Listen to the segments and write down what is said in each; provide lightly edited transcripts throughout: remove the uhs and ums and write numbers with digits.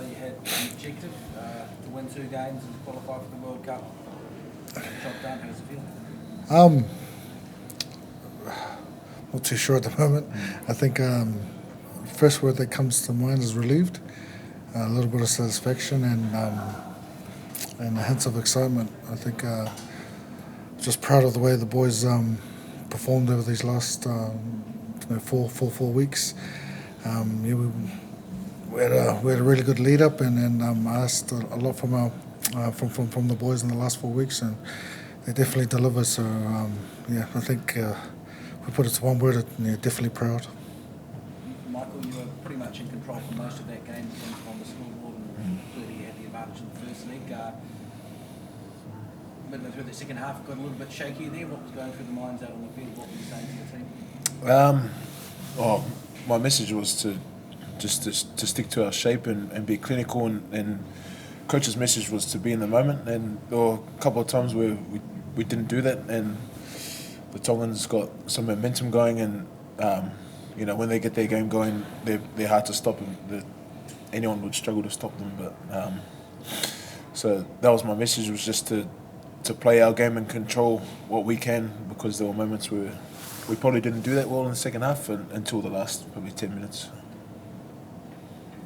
you had an objective to win 2 games and qualify for the World Cup. Job done. How does it feel? Not too sure at the moment. I think first word that comes to mind is relieved, a little bit of satisfaction, and hints of excitement. I think just proud of the way the boys performed over these last 4 weeks. We had a really good lead up, and I asked a lot from from the boys in the last 4 weeks, and they definitely deliver. So I think if we put it to one word, definitely proud. Michael, you were pretty much in control for most of that game on the scoreboard, and clearly you had the advantage in the first leg. Midway through the second half, got a little bit shaky there. What was going through the minds out on the field? What were you saying to your team? My message was to stick to our shape and be clinical, and coach's message was to be in the moment. And there were a couple of times where we didn't do that, and the Tongans got some momentum going, and when they get their game going, they're hard to stop, and anyone would struggle to stop them. But so that was my message, was just to play our game and control what we can, because there were moments where we probably didn't do that well in the second half until the last probably 10 minutes.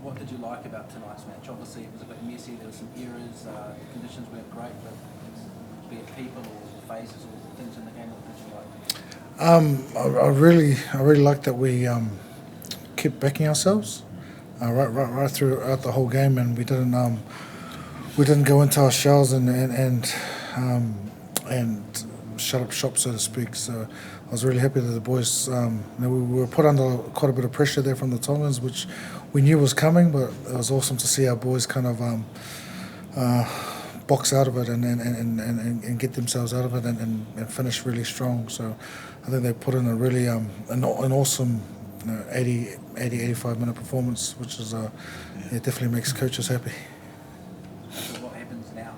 What did you like about tonight's match? Obviously it was a bit messy, there were some errors, the conditions weren't great, but be it people or phases or things in the game, what did you like? I really like that we kept backing ourselves right throughout the whole game, and we didn't go into our shells and shut up shop, so to speak. So I was really happy that the boys, we were put under quite a bit of pressure there from the Tongans, which we knew was coming, but it was awesome to see our boys kind of box out of it and get themselves out of it and finish really strong. So I think they put in a really an awesome 85 minute performance, which is it definitely makes coaches happy. So what happens now?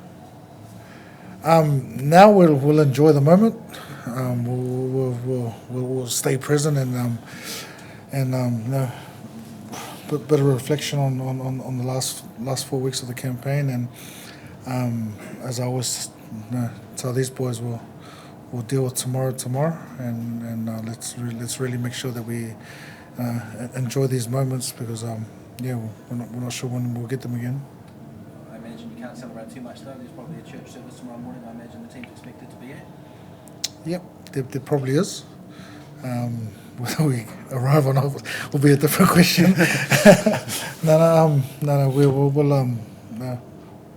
Now we'll enjoy the moment. We'll stay present and bit of reflection on the last 4 weeks of the campaign, and as I always tell these boys, we'll deal with tomorrow, and let's really make sure that we enjoy these moments, because we're not sure when we'll get them again. I imagine you can't celebrate too much though. There's probably a church service tomorrow morning. I imagine the team's expected to be at. Yep, there probably is. Whether we arrive or not will be a different question. No.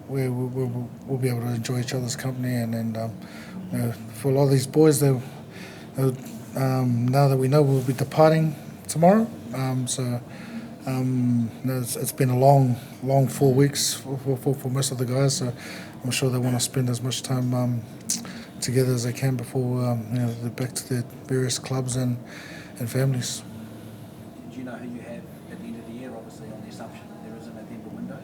We'll be able to enjoy each other's company, and for a lot of these boys, now that we know we'll be departing tomorrow, it's been a long 4 weeks for most of the guys. So I'm sure they want to spend as much time together as they can before they're back to their various clubs and families. Do you know who you have at the end of the year, obviously on the assumption that there is a November window?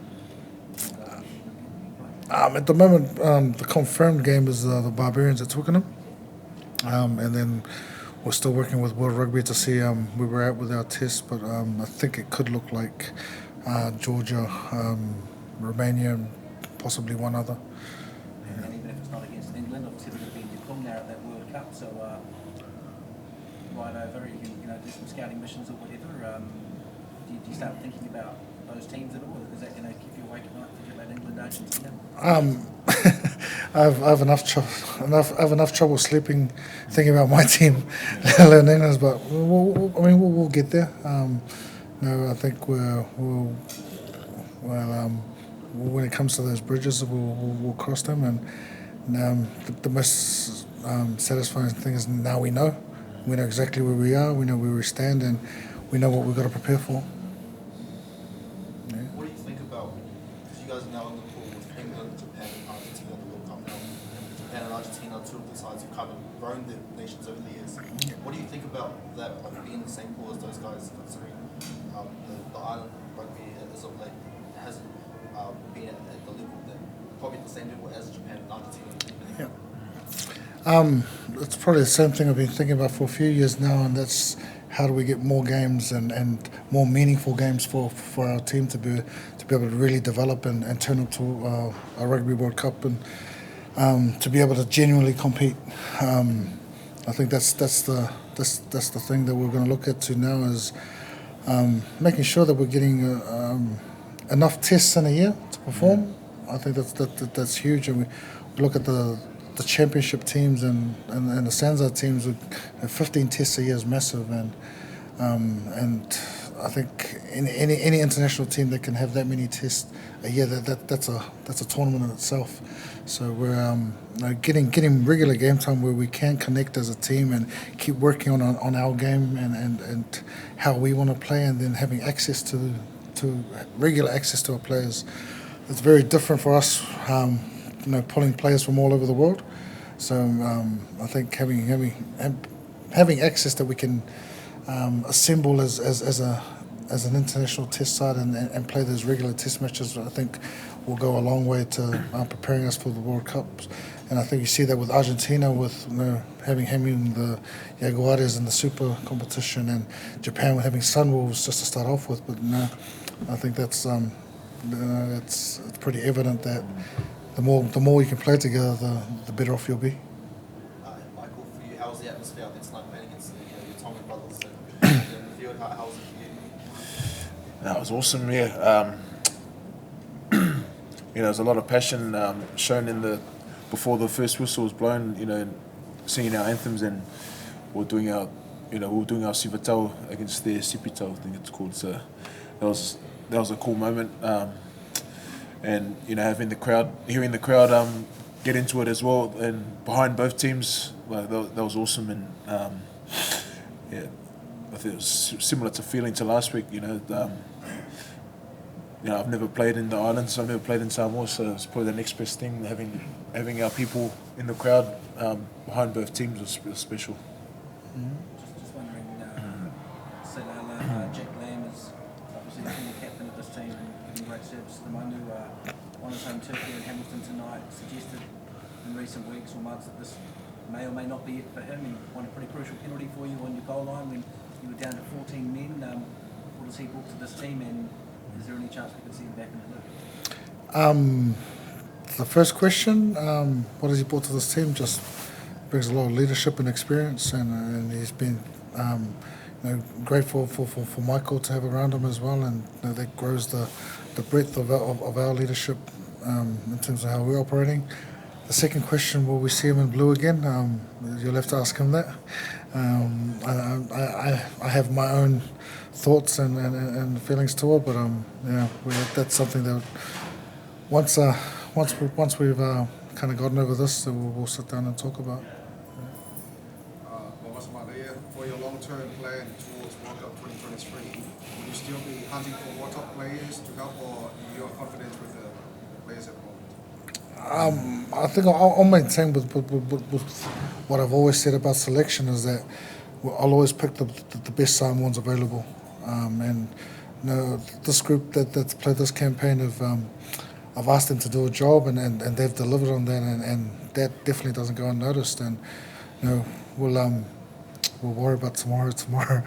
At the moment, the confirmed game is the Barbarians at Twickenham, and then we're still working with World Rugby to see where we're at with our tests, but I think it could look like Georgia, Romania, and possibly one other. And even if it's not against England, obviously they're going to be in your pool now at that World Cup, so right over, you can do some scouting missions or whatever. Do you start thinking about those teams at all? Is that going to keep you awake at night, thinking about England, Argentina? I have enough trouble sleeping thinking about my team, let alone England's. But we'll get there. I think when it comes to those bridges, we'll cross them. And the most satisfying thing is now we know exactly where we are. We know where we stand, and we know what we've got to prepare for. What do you think about, because you guys are now in the pool with England, Japan and Argentina in the World Cup now, and Japan and Argentina are two of the sides who've kind of grown their nations over the years. What do you think about that, being in the same pool as those guys, considering the island rugby as of late hasn't been at the level that, probably at the same level as Japan and Argentina? It's probably the same thing I've been thinking about for a few years now, and that's how do we get more games and more meaningful games for our team to be able to really develop and turn into a Rugby World Cup and to be able to genuinely compete. I think that's the thing that we're going to look at to now is making sure that we're getting enough tests in a year to perform. I think that's huge, and we look at the championship teams and the Sansa teams with 15 tests a year is massive, and I think any international team that can have that many tests a year, that's a tournament in itself. So we're getting regular game time where we can connect as a team and keep working on our game and how we want to play, and then having access to regular access to our players. It's very different for us, pulling players from all over the world. So I think having access that we can assemble as an international test side and play those regular test matches, I think will go a long way to preparing us for the World Cups. And I think you see that with Argentina, with having the Jaguares in the Super competition, and Japan with having Sunwolves just to start off with. But I think that's it's pretty evident that the more you can play together, the better off you'll be. Michael, for you, how was the atmosphere out there tonight playing against your Tonga brothers in the field? How was it for you? That was awesome, yeah. There's a lot of passion shown before the first whistle was blown. Singing our anthems, and we're doing our sivatau against their sipitau, I think it's called. So that was a cool moment, and hearing the crowd get into it as well, and behind both teams, that was awesome. And I think it was similar to feeling to last week. I've never played in the islands, I've never played in Samoa, so it's probably the next best thing. Having our people in the crowd behind both teams was special. Just wondering, Seilala, Jack Lamb is obviously the former captain of this team and giving great service to the Manu. On his home turf here in Hamilton tonight, suggested in recent weeks or months that this may or may not be it for him. He won a pretty crucial penalty for you on your goal line when you were down to 14 men. What does he bring to this team, and is there any chance we could see him back in the loop? The first question, what has he brought to this team? Just brings a lot of leadership and experience, and he's been grateful for Michael to have around him as well, and that grows the breadth of our leadership in terms of how we're operating. The second question, will we see him in blue again? You'll have to ask him that. I have my own thoughts and feelings to it, but that's something that once we've kind of gotten over this, we'll sit down and talk about. For your long-term plan towards World Cup 2023, will you still be hunting for more top players to help, or you are confident with the players at the moment? I think I'll maintain with what I've always said about selection is that I'll always pick the best Samoans available. And this group that's played this campaign I've asked them to do a job, and they've delivered on that, and that definitely doesn't go unnoticed. And we'll worry about tomorrow.